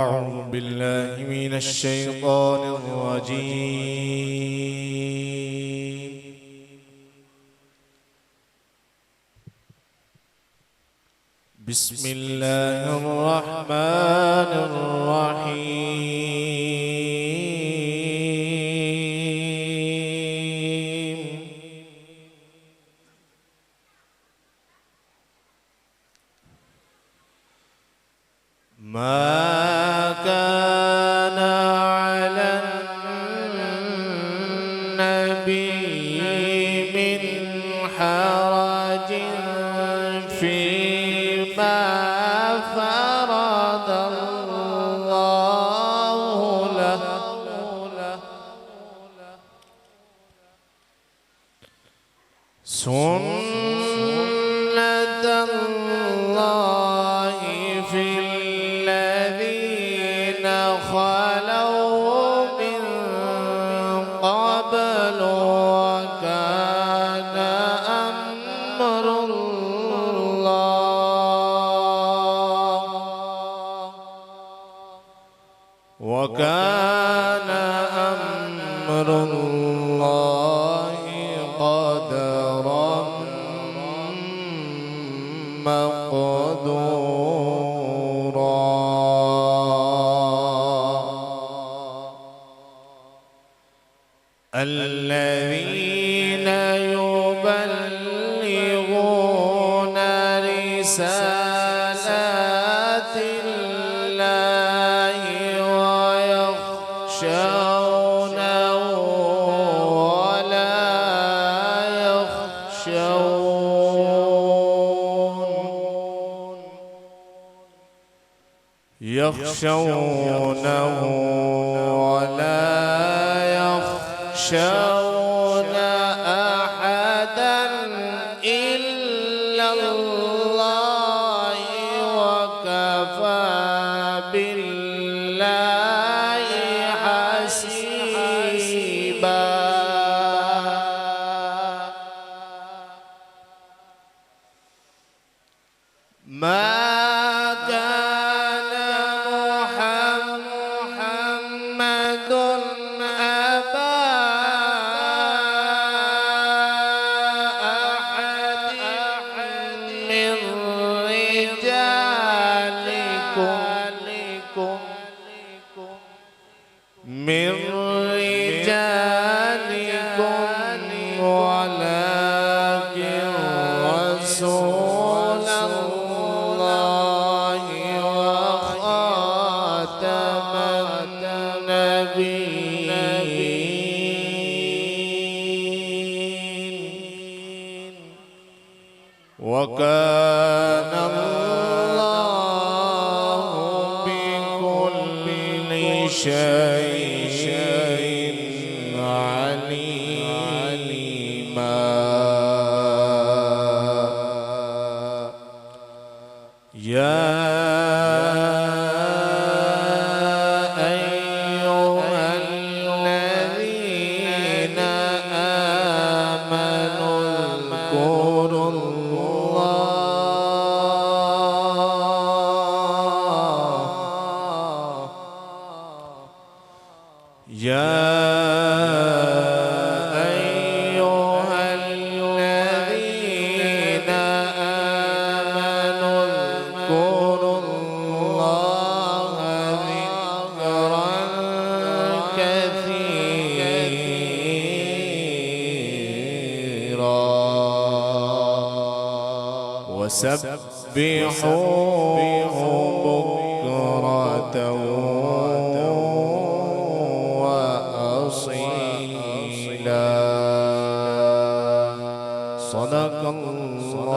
أعوذ بالله من الشيطان الرجيم. بسم الله الرحمن الرحيم. ما كان على النبي من حرج فيما فرض الله له سنة الله في الذين خلوا من قبل وكان أمر الله قدرا مقدورا. الذين يبلغون رسالات الله ويخشونه ولا يخشونه أحدا إلا الله وكفى بالله حسيبا. ما كان محمد أبا أحد من رجالكم ولكن رسول الله وخاتم النبيين وكان الله بكل شيء عليما. يا أيها الذين آمنوا اذكروا الله ذكرا كثيرا وسبحوه بكرة وأصيلا. صدق الله